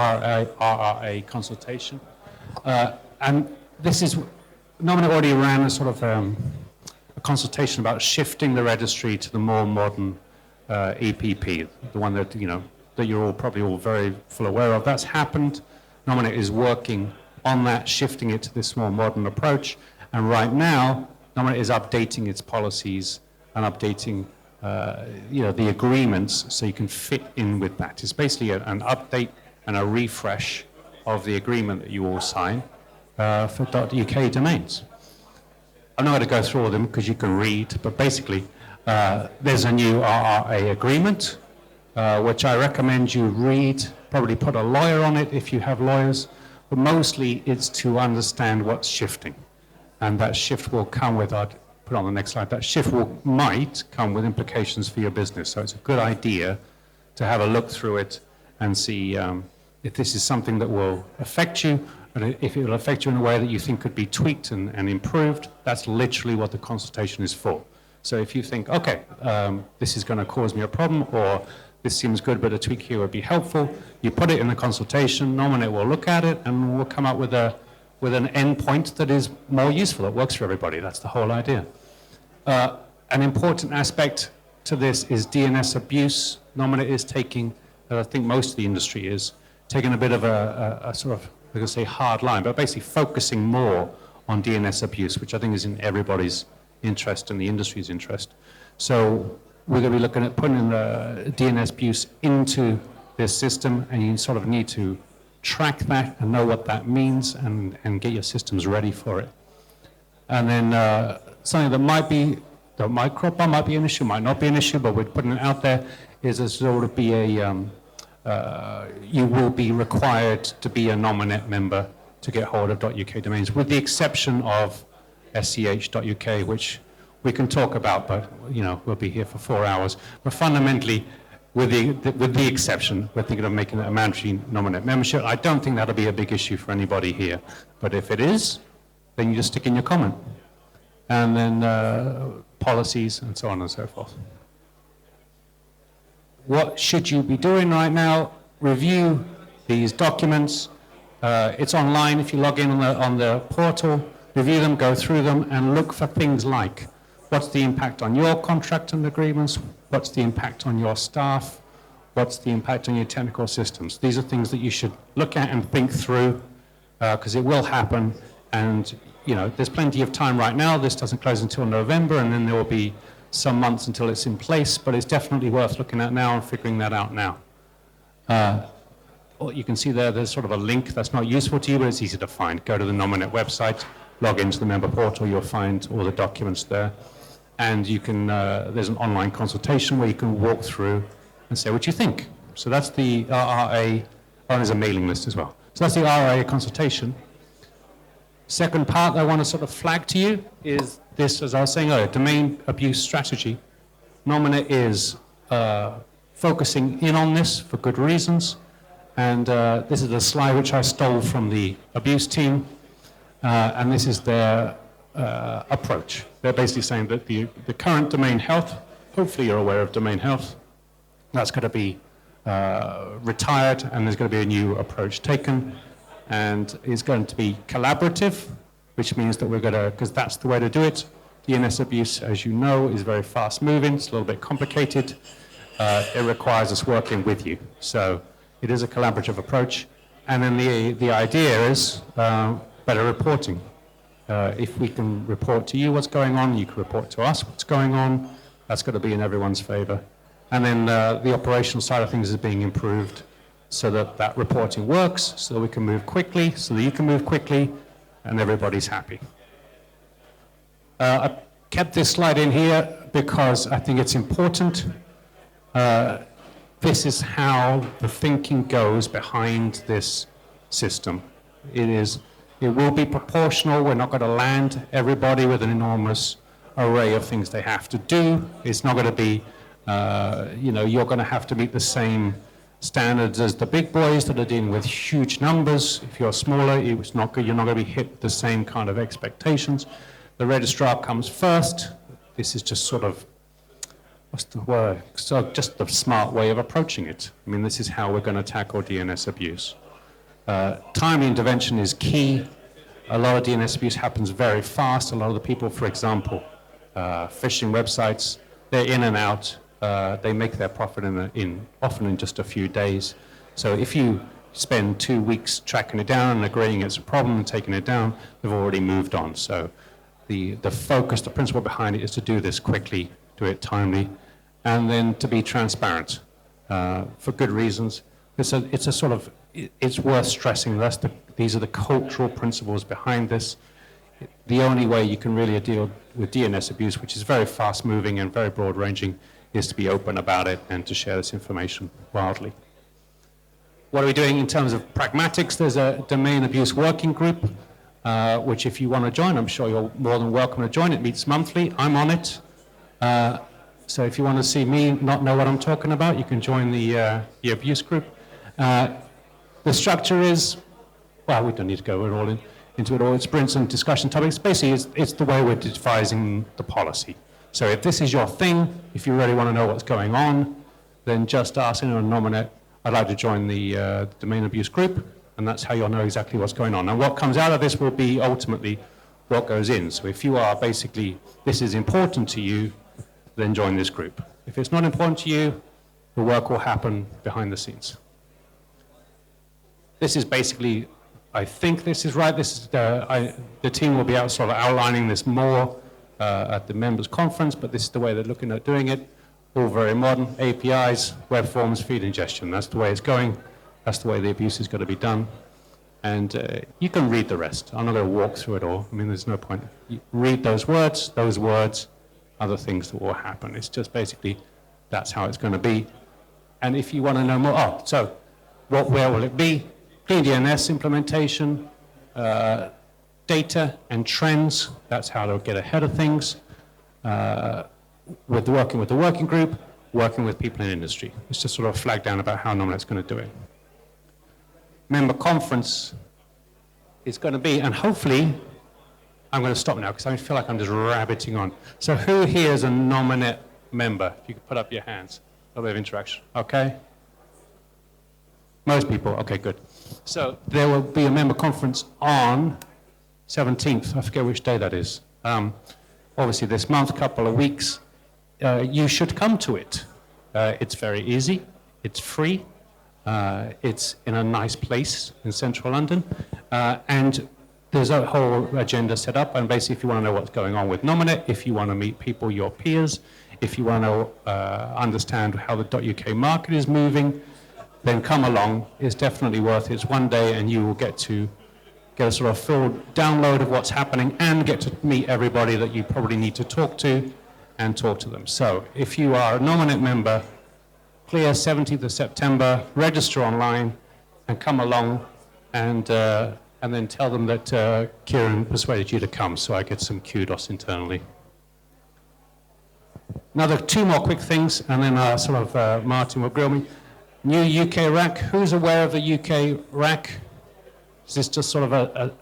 RRA consultation. And this is, Nominet already ran a sort of a consultation about shifting the registry to the more modern EPP, the one that, that you're all probably all very full aware of. That's happened. Nominet is working on that, shifting it to this more modern approach. And right now, Nominet is updating its policies and updating the agreements so you can fit in with that. It's basically an update and a refresh of the agreement that you all sign for .uk domains. I'm not going to go through all of them because you can read, but basically there's a new RRA agreement, which I recommend you read, probably put a lawyer on it if you have lawyers, but mostly it's to understand what's shifting. And that shift will come with, I'll put on the next slide, that shift might come with implications for your business. So it's a good idea to have a look through it and see if this is something that will affect you, and if it will affect you in a way that you think could be tweaked and improved. That's literally what the consultation is for. So if you think, okay, this is going to cause me a problem, or this seems good, but a tweak here would be helpful, you put it in the consultation, Nominet will look at it, and we'll come up with an endpoint that is more useful, that works for everybody. That's the whole idea. An important aspect to this is DNS abuse. Nominet is taking, I think most of the industry is, taking a bit of a sort of, I'm going to say hard line, but basically focusing more on DNS abuse, which I think is in everybody's interest and the industry's interest. So we're going to be looking at putting the DNS abuse into this system, and you sort of need to track that and know what that means and get your systems ready for it. And then something that might crop up, might be an issue, might not be an issue, but we're putting it out there, is there's sort of be you will be required to be a Nominet member to get hold of .uk domains, with the exception of sch.uk, which we can talk about, but we'll be here for 4 hours. But fundamentally, with the exception, we're thinking of making it a mandatory Nominet membership. I don't think that'll be a big issue for anybody here. But if it is, then you just stick in your comment. And then policies and so on and so forth. What should you be doing right now? Review these documents. It's online if you log in on the portal. Review them, go through them, and look for things like, what's the impact on your contract and agreements? What's the impact on your staff? What's the impact on your technical systems? These are things that you should look at and think through, because it will happen. And there's plenty of time right now. This doesn't close until November, and then there will be some months until it's in place, but it's definitely worth looking at now and figuring that out now. You can see there's sort of a link that's not useful to you, but it's easy to find. Go to the Nominet website, log into the member portal, you'll find all the documents there. And you can, there's an online consultation where you can walk through and say what you think. So that's the RRA, there's a mailing list as well. So that's the RRA consultation. Second part I want to sort of flag to you is this, as I was saying earlier, domain abuse strategy. Nominet is focusing in on this for good reasons. And this is a slide which I stole from the abuse team. And this is their approach. They're basically saying that the current domain health, hopefully you're aware of domain health, that's going to be retired, and there's going to be a new approach taken. And it's going to be collaborative, which means that we're going to, because that's the way to do it. DNS abuse, as you know, is very fast moving. It's a little bit complicated. It requires us working with you. So it is a collaborative approach. And then the idea is better reporting. If we can report to you what's going on, you can report to us what's going on. That's got to be in everyone's favor. And then the operational side of things is being improved so that that reporting works, so that we can move quickly, so that you can move quickly, and everybody's happy. I kept this slide in here because I think it's important. This is how the thinking goes behind this system. It will be proportional. We're not going to land everybody with an enormous array of things they have to do. It's not going to be, you're going to have to meet the same standards as the big boys that are dealing with huge numbers. If you're smaller, you're not going to be hit with the same kind of expectations. The registrar comes first. This is just sort of, what's the word? So just the smart way of approaching it. I mean, this is how we're going to tackle DNS abuse. Timely intervention is key. A lot of DNS abuse happens very fast. A lot of the people, for example, phishing websites, they're in and out. They make their profit often in just a few days. So if you spend 2 weeks tracking it down and agreeing it's a problem and taking it down, they've already moved on. So the focus, the principle behind it is to do this quickly, do it timely, and then to be transparent for good reasons. It's a sort of, it's worth stressing. These are the cultural principles behind this. The only way you can really deal with DNS abuse, which is very fast-moving and very broad-ranging, is to be open about it and to share this information wildly. What are we doing in terms of pragmatics? There's a domain abuse working group, which if you want to join, I'm sure you're more than welcome to join. It meets monthly. I'm on it. So if you want to see me not know what I'm talking about, you can join the abuse group. The structure is, well, we don't need to go into it all. It's sprints and discussion topics. Basically, it's the way we're devising the policy. So if this is your thing, if you really want to know what's going on, then just ask anyone on Nominet, I'd like to join the domain abuse group, and that's how you'll know exactly what's going on. And what comes out of this will be ultimately what goes in. So if you are basically, this is important to you, then join this group. If it's not important to you, the work will happen behind the scenes. This is basically, I think this is right. This is the team will be out sort of outlining this more at the members conference, but this is the way they're looking at doing it. All very modern, APIs, web forms, feed ingestion. That's the way it's going. That's the way the abuse is going to be done. And you can read the rest. I'm not going to walk through it all. I mean, there's no point. You read those words are the things that will happen. It's just basically, that's how it's going to be. And if you want to know more, so where will it be? Clean DNS implementation, data and trends. That's how they'll get ahead of things. Working with the working group, working with people in industry. It's just sort of a flag down about how Nominet's going to do it. Member conference is going to be, and hopefully, I'm going to stop now because I feel like I'm just rabbiting on. So who here is a Nominet member? If you could put up your hands. A little bit of interaction. Okay? Most people. Okay, good. So there will be a member conference on 17th. I forget which day that is. Obviously this month, couple of weeks. You should come to it. It's very easy. It's free. It's in a nice place in central London. And there's a whole agenda set up. And basically, if you want to know what's going on with Nominet, if you want to meet people, your peers, if you want to understand how the .uk market is moving, then come along. It's definitely worth it. It's one day, and you will get a sort of full download of what's happening and get to meet everybody that you probably need to talk to and talk to them. So if you are a Nominet member, clear 17th of September, register online and come along and then tell them that Kieren persuaded you to come so I get some kudos internally. Another two more quick things and then Maarten will grill me. New UK RAC. Who's aware of the UK RAC? Is this just sort of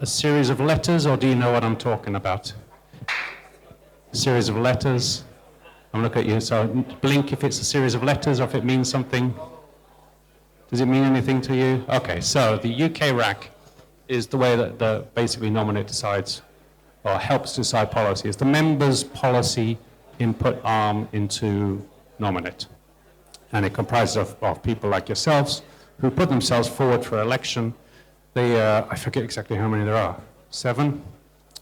a series of letters, or do you know what I'm talking about? A series of letters. I'm looking at you, so blink if it's a series of letters or if it means something. Does it mean anything to you? Okay, so the UK RAC is the way that basically Nominet decides or helps decide policy. It's the members' policy input arm into Nominet. And it comprises of people like yourselves who put themselves forward for election. I forget exactly how many there are. 7?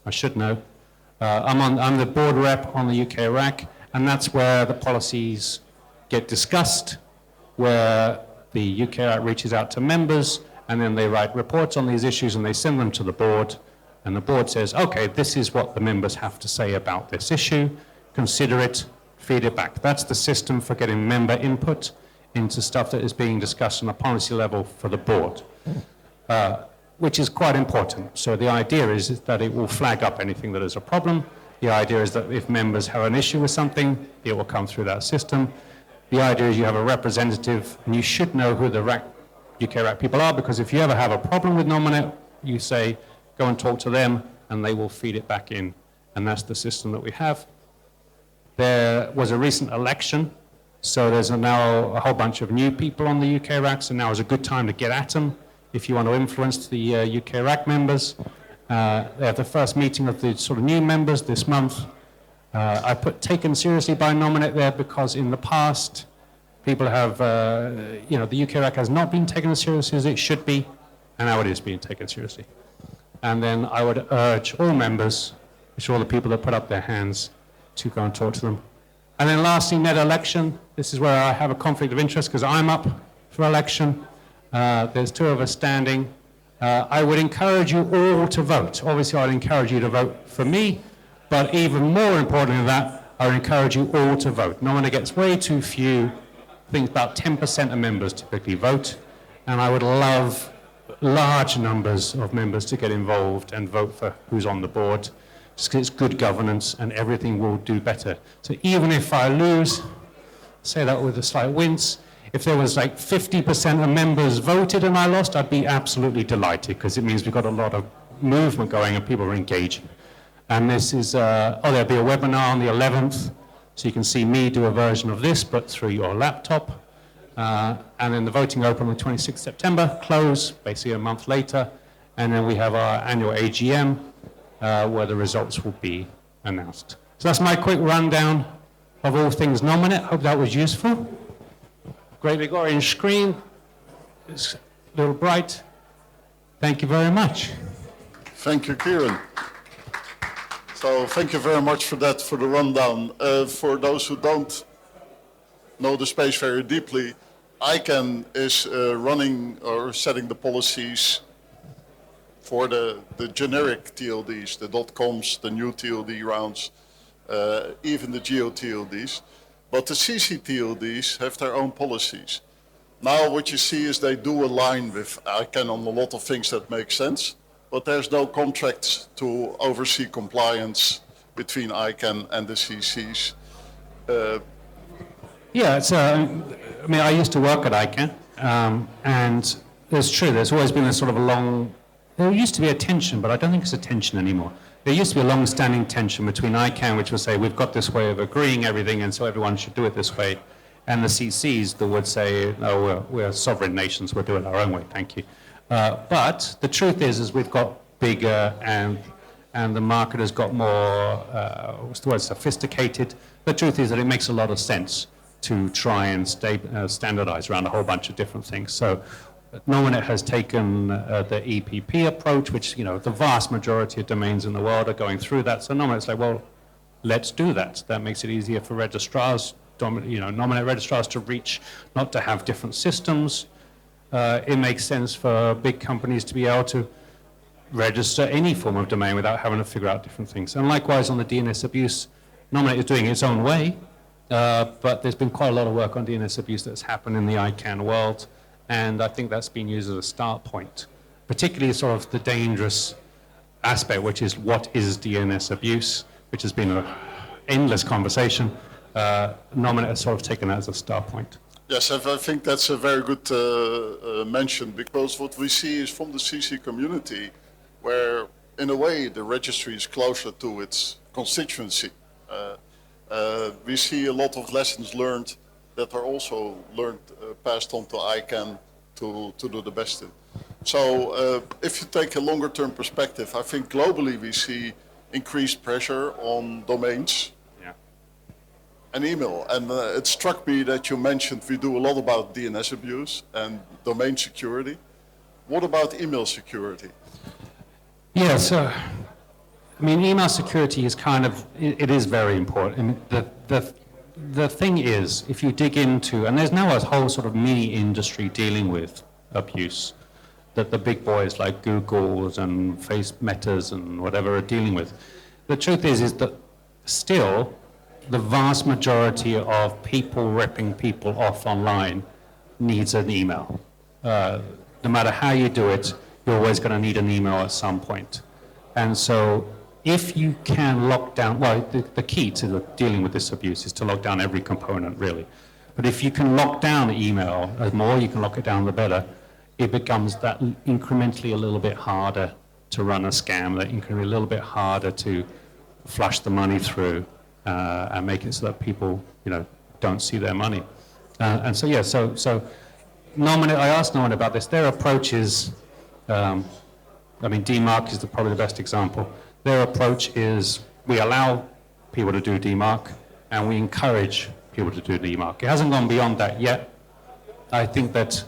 I should know. I'm the board rep on the UK RAC, and that's where the policies get discussed, where the UK RAC reaches out to members, and then they write reports on these issues, and they send them to the board, and the board says, okay, this is what the members have to say about this issue, consider it, feed it back. That's the system for getting member input into stuff that is being discussed on a policy level for the board. Which is quite important. So the idea is that it will flag up anything that is a problem. The idea is that if members have an issue with something, it will come through that system. The idea is you have a representative, and you should know who the UK RAC people are, because if you ever have a problem with Nominet, you say, go and talk to them, and they will feed it back in. And that's the system that we have. There was a recent election, so there's now a whole bunch of new people on the UK RAC, so now is a good time to get at them. if you want to influence the UK RAC members. They have the first meeting of the sort of new members this month. I put taken seriously by Nominet there because in the past, people have, the UK RAC has not been taken as seriously as it should be, and now it is being taken seriously. And then I would urge all members, which are all the people that put up their hands, to go and talk to them. And then lastly, net election. This is where I have a conflict of interest because I'm up for election. There's two of us standing. I would encourage you all to vote. Obviously, I'd encourage you to vote for me, but even more important than that, I would encourage you all to vote. Nominet gets way too few. I think about 10% of members typically vote, and I would love large numbers of members to get involved and vote for who's on the board. Just 'cause it's good governance and everything will do better. So even if I lose, say that with a slight wince, if there was like 50% of members voted and I lost, I'd be absolutely delighted because it means we've got a lot of movement going and people are engaging. And this is, there'll be a webinar on the 11th, so you can see me do a version of this, but through your laptop. And then the voting open on the 26th September, close basically a month later, and then we have our annual AGM where the results will be announced. So that's my quick rundown of all things Nominet. Hope that was useful. Great big orange screen. It's a little bright. Thank you very much. Thank you, Kieren. So thank you very much for that, for the rundown. For those who don't know the space very deeply, ICANN is running or setting the policies for the generic TLDs, the .coms, the new TLD rounds, even the geo-TLDs. But the CC-TLDs have their own policies. Now what you see is they do align with ICANN on a lot of things that make sense, but there's no contracts to oversee compliance between ICANN and the CCs. Yeah, it's, I used to work at ICANN, and it's true, there's always been a sort of a long, there used to be a tension, but I don't think it's a tension anymore. There used to be a long-standing tension between ICANN, which would say, we've got this way of agreeing everything, and so everyone should do it this way, and the CCs that would say, no, we're sovereign nations, we'll do it our own way, thank you. But the truth is we've got bigger, and the market has got more, what's the word, sophisticated. The truth is that it makes a lot of sense to try and standardize around a whole bunch of different things. So Nominet has taken the EPP approach, which, the vast majority of domains in the world are going through that. So Nominet's like, well, let's do that. That makes it easier for registrars, Nominet registrars to reach, not to have different systems. It makes sense for big companies to be able to register any form of domain without having to figure out different things. And likewise on the DNS abuse, Nominet is doing it its own way, but there's been quite a lot of work on DNS abuse that's happened in the ICANN world. And I think that's been used as a start point, particularly sort of the dangerous aspect, which is what is DNS abuse, which has been an endless conversation. Nominet has sort of taken that as a start point. Yes, I think that's a very good mention, because what we see is from the CC community, where in a way the registry is closer to its constituency. We see a lot of lessons learned that are also passed on to ICANN to do the best in. So if you take a longer term perspective, I think globally we see increased pressure on domains and email. And it struck me that you mentioned we do a lot about DNS abuse and domain security. What about email security? Yeah, so, email security is it is very important. The thing is, if you dig into, and there's now a whole sort of mini industry dealing with abuse that the big boys like Google's and Metas and whatever are dealing with. The truth is that still the vast majority of people ripping people off online needs an email. No matter how you do it, you're always going to need an email at some point. And so if you can lock down, the key to dealing with this abuse is to lock down every component, really. But if you can lock down email, the more you can lock it down, the better. It becomes that incrementally a little bit harder to run a scam, that incrementally a little bit harder to flush the money through and make it so that people, don't see their money. So Nominet, I asked Nominet about this. Their approach is I mean, DMARC is probably the best example. Their approach is we allow people to do DMARC and we encourage people to do DMARC. It hasn't gone beyond that yet. I think that,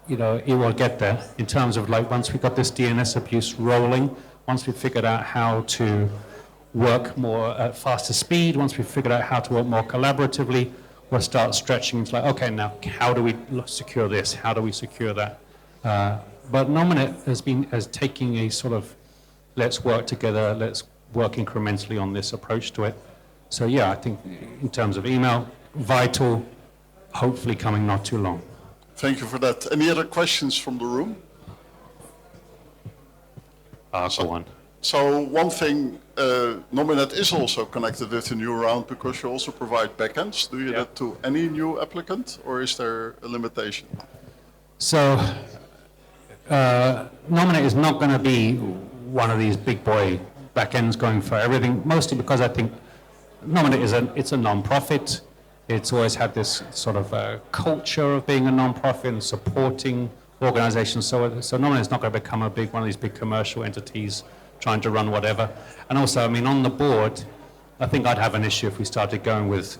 you know, it will get there in terms of like once we've got this DNS abuse rolling, once we've figured out how to work more at faster speed, once we've figured out how to work more collaboratively, we'll start stretching. It's like, okay, now how do we secure this? How do we secure that? But Nominet has taken a sort of let's work together, let's work incrementally on this approach to it. So yeah, I think in terms of email, vital, hopefully coming not too long. Thank you for that. Any other questions from the room? Go on. So one thing, Nominet is also connected with the new round because you also provide backends. Do you that to any new applicant, or is there a limitation? So Nominet is not going to be one of these big boy backends going for everything, mostly because I think Nominet it's a non-profit. It's always had this sort of culture of being a non-profit and supporting organizations. So Nominet is not going to become one of these big commercial entities trying to run whatever. And also, I mean, on the board, I think I'd have an issue if we started going with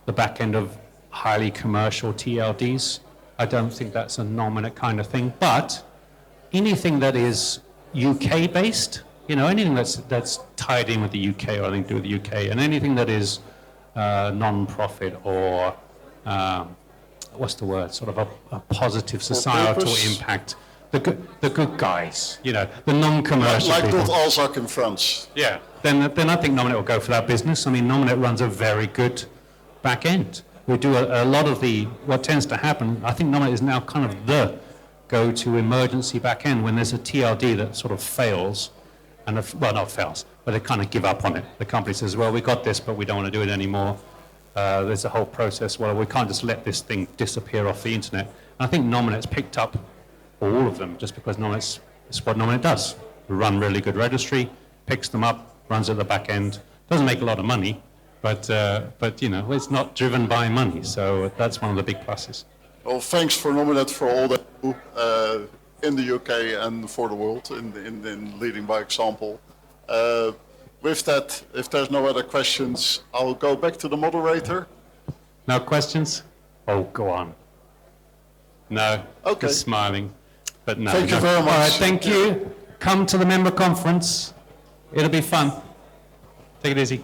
the back end of highly commercial TLDs. I don't think that's a Nominet kind of thing. But anything that is UK-based, you know, anything that's tied in with the UK or anything to do with the UK, and anything that is non-profit or what's the word? Sort of a positive societal impact. The good guys, you know, the non-commercial like people. Like Alzac in France. Yeah. Then I think Nominet will go for that business. I mean, Nominet runs a very good back end. We do a lot of what tends to happen. I think Nominet is now kind of the go-to emergency back end when there's a TLD that sort of fails. Well, not fails, but they kind of give up on it. The company says, well, we got this, but we don't want to do it anymore. There's a whole process. Well, we can't just let this thing disappear off the internet. And I think Nominet's picked up all of them just because it's what Nominet does. We run really good registry, picks them up, runs at the back end. Doesn't make a lot of money, but you know, it's not driven by money. So that's one of the big pluses. Well, thanks for Nominet for all that you do in the UK and for the world in leading by example. With that, if there's no other questions, I'll go back to the moderator. No questions? Oh, go on. No, okay. Just smiling. But no. Thank you very much. All right, thank you. Come to the member conference. It'll be fun. Take it easy.